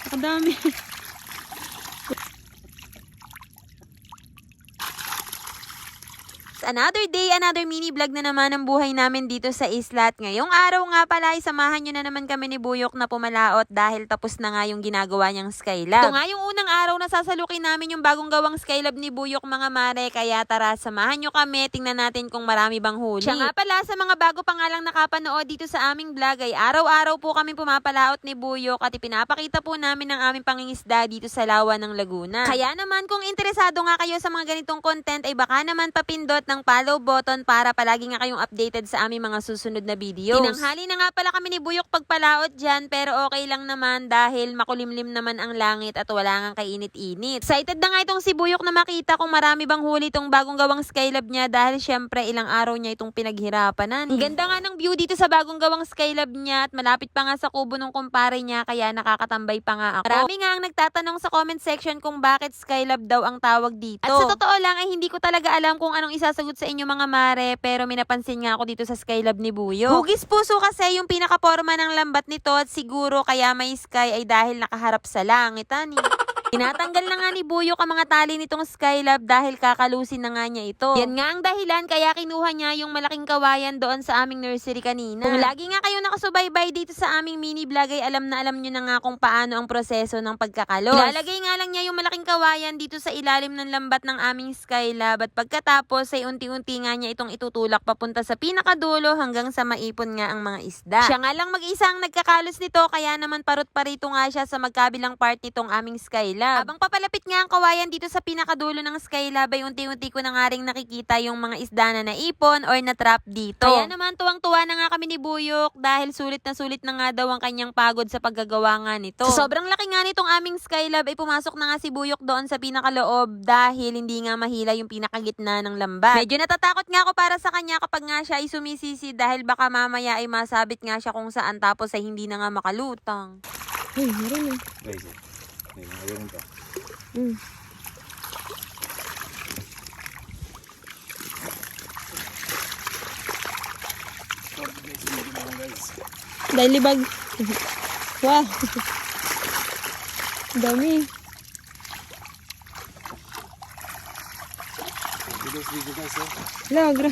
Ang dami. Another day, another mini vlog na naman ang buhay namin dito sa isla. At ngayong araw nga pala ay samahan nyo na naman kami ni Buyok na pumalaot dahil tapos na nga yung ginagawa niyang Skylab. Ito nga yung unang araw na sasalukin namin yung bagong gawang Skylab ni Buyok mga mare. Kaya tara, samahan nyo kami, tingnan natin kung marami bang huli. Siya nga pala sa mga bago pa nga lang nakapanood dito sa aming vlog ay araw-araw po kami pumapalaot ni Buyok at ipinapakita po namin ang aming pangingisda dito sa lawa ng Laguna. Kaya naman kung interesado nga kayo sa mga ganitong content ay baka naman papindot ng follow button para palagi nga kayong updated sa aming mga susunod na videos. Tinanghali na nga pala kami ni Buyok pagpalaot dyan pero okay lang naman dahil makulimlim naman ang langit at wala nga kainit-init. Excited na nga itong si Buyok na makita kung marami bang huli itong bagong gawang Skylab niya dahil syempre ilang araw niya itong pinaghirapan. Ang ganda nga ng view dito sa bagong gawang Skylab niya at malapit pa nga sa kubo ng kumpare niya kaya nakakatambay pa nga ako. Marami nga ang nagtatanong sa comment section kung bakit Skylab daw ang tawag dito. At sa totoo lang ay hindi ko talaga alam kung anong isasagot sa inyo mga mare pero minapansin nga ako dito sa Skylab ni Buyok. Hugis puso kasi yung pinakaporma ng lambat nito at siguro kaya may sky ay dahil nakaharap sa langit. Tinatanggal na nga ni Buyok ang mga tali nitong Skylab dahil kakalusin na nga niya ito. Yan nga ang dahilan kaya kinuha niya yung malaking kawayan doon sa aming nursery kanina. Kung lagi nga kayo nakasubaybay dito sa aming mini vlog ay alam nyo na nga kung paano ang proseso ng pagkakalos. Ilalagay nga lang niya yung malaking kawayan dito sa ilalim ng lambat ng aming Skylab at pagkatapos ay unti-unti nga niya itong itutulak papunta sa pinakadulo hanggang sa maipon nga ang mga isda. Siya nga lang mag-isa ang nagkakalos nito kaya naman parot-parito nga siya sa magkabilang part nitong aming Skylab. Habang papalapit nga ang kawayan dito sa pinakadulo ng Skylab ay unti-unti ko na nga ring nakikita yung mga isda na naipon or na-trap dito. Kaya naman tuwang-tuwa na nga kami ni Buyok dahil sulit na nga daw ang kanyang pagod sa paggagawa nga nito. Sa sobrang laki nga nitong aming Skylab ay pumasok na nga si Buyok doon sa pinakaloob dahil hindi nga mahila yung pinakagitna ng lambat. Medyo natatakot nga ako para sa kanya kapag nga siya ay sumisisi dahil baka mamaya ay masabit nga siya kung saan tapos ay hindi na nga makalutang. Ay, meron eh. Guys, ayun to. Dahil libag. Wow. Dami. Video guys, oh. Lagra.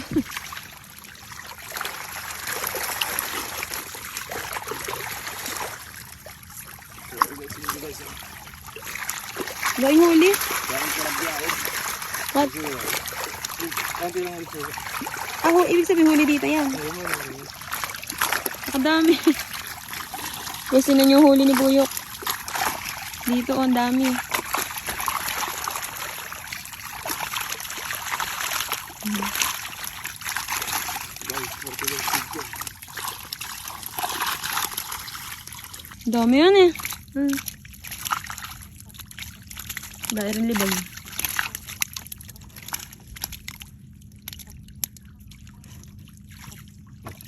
Video guys, oh. Dahil huli. Yan ko lang biyahin. What? Kanti lang ito. Ako, ibig sabihin huli dito yan. Ang dami. Kasi na yung huli ni Buyok. Dito, ang dami. Guys, porto yung video. Dami yan eh. Dahil rin libag.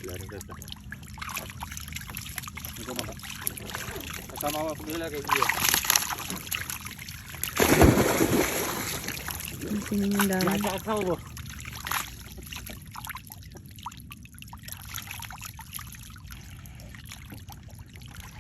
Lari guys. Ito ba? Kasama mo pagkila kay video. Ang sinin yung dami. Nakakatawa mo.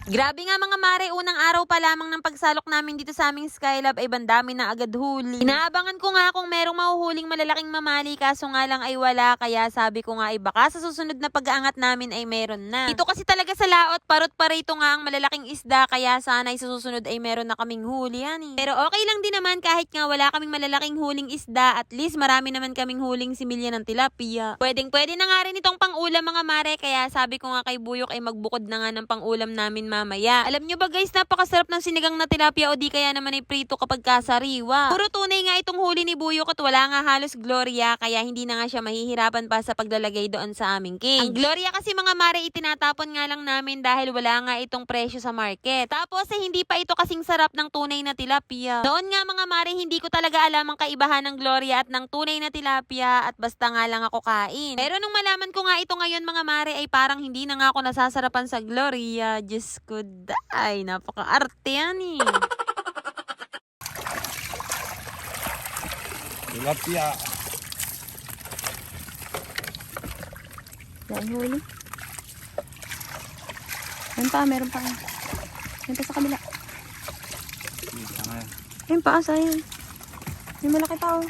Grabe nga mga mare, unang araw pa lamang ng pagsalok namin dito sa aming Skylab ay bandami na agad huli. Inaabangan ko nga kung merong mahuhuling malalaking mamali kaso nga lang ay wala kaya sabi ko nga ay baka sa susunod na pag-aangat namin ay meron na. Dito kasi talaga sa laot, parot-parito nga ang malalaking isda kaya sana ay sa susunod ay meron na kaming huli Pero okay lang din naman kahit nga wala kaming malalaking huling isda, at least marami naman kaming huling similya ng tilapia. Pwedeng-pwede na nga rin itong pang-ulam mga mare kaya sabi ko nga kay Buyok ay magbukod na nga ng pang-ulam namin mamaya. Alam nyo ba guys, napakasarap ng sinigang na tilapia o di kaya naman ay prito kapag kasariwa. Puro tunay nga itong huli ni Buyok at wala nga halos Gloria kaya hindi na nga siya mahihirapan pa sa paglalagay doon sa aming cage. Ang Gloria kasi mga mare itinatapon nga lang namin dahil wala nga itong presyo sa market. Tapos hindi pa ito kasing sarap ng tunay na tilapia. Noon nga mga mare hindi ko talaga alam ang kaibahan ng Gloria at ng tunay na tilapia at basta nga lang ako kain. Pero nung malaman ko nga ito ngayon mga mare ay parang hindi na nga ako nasasarapan sa Gloria. Diyos ko, ay napaka-arte yan eh. Tilapia. Yan, huli. Yan pa, meron pa. Yan pa sa kabila. Ayun, paasa yun. May malaki pa, oh.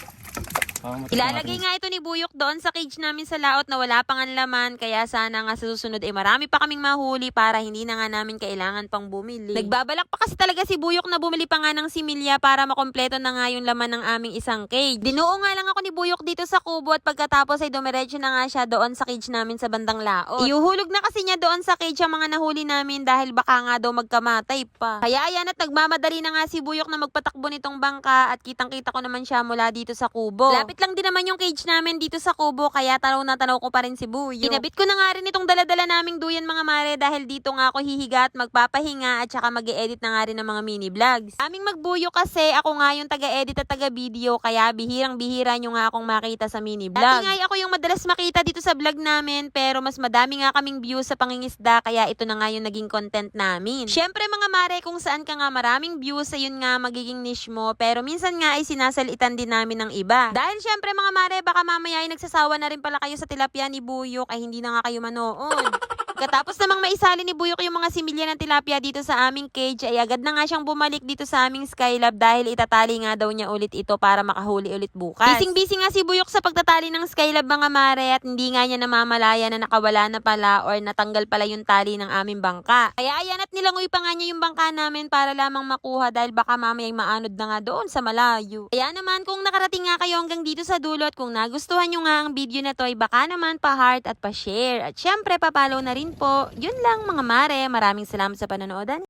Ilalagay nga ito ni Buyok doon sa cage namin sa laot na wala pang laman, kaya sana nga sa susunod ay marami pa kaming mahuli para hindi na nga namin kailangan pang bumili. Nagbabalak pa kasi talaga si Buyok na bumili pa nga ng similya para makompleto na nga yung laman ng aming isang cage. Dinuo nga lang ako ni Buyok dito sa kubo at pagkatapos ay dumiretso na nga siya doon sa cage namin sa bandang laot. Iuhulog na kasi niya doon sa cage ang mga nahuli namin dahil baka nga daw magkamatay pa. Kaya ayan at nagmamadali na nga si Buyok na magpatakbo nitong bangka at kitang-kita ko naman siya mula dito sa kubo. Lapit lang din naman yung cage namin dito sa kubo kaya tanaw na tanaw ko pa rin si Buyok. Kinabit ko na nga rin itong daladala naming duyan mga mare dahil dito nga ako hihiga at magpapahinga at saka mag-e-edit na nga rin ng mga mini vlogs. Aming magbuyok kasi ako nga yung taga-edit at taga-video kaya bihirang-bihira nyo nga akong makita sa mini vlog. Dati nga ako yung madalas makita dito sa vlog namin pero mas madami nga kaming views sa pangingisda kaya ito na nga yung naging content namin. Syempre mga mare kung saan ka nga maraming views ayun nga magiging niche mo pero minsan nga ay sinasalitan din namin ng iba. Dahil syempre mga mare, baka mamaya ay nagsasawa na rin pala kayo sa tilapia ni Buyok ay hindi na nga kayo manood. Katapos namang maisali ni Buyok yung mga similya ng tilapia dito sa aming cage ay agad na nga siyang bumalik dito sa aming Skylab dahil itatali nga daw niya ulit ito para makahuli ulit bukas. Bising-busy nga si Buyok sa pagtatali ng Skylab mga mare at hindi nga niya namamalaya na nakawala na pala or natanggal pala yung tali ng aming bangka. Kaya ayan at nilangoy pa nga niya yung bangka namin para lamang makuha dahil baka mamayang maanod na nga doon sa malayo. Kaya naman kung nakarating nga kayo hanggang dito sa dulo at kung nagustuhan nyo nga ang video na to ay baka naman pa-heart at pa-share. At syempre pa-follow na rin po. Yun lang mga mare. Maraming salamat sa panonood.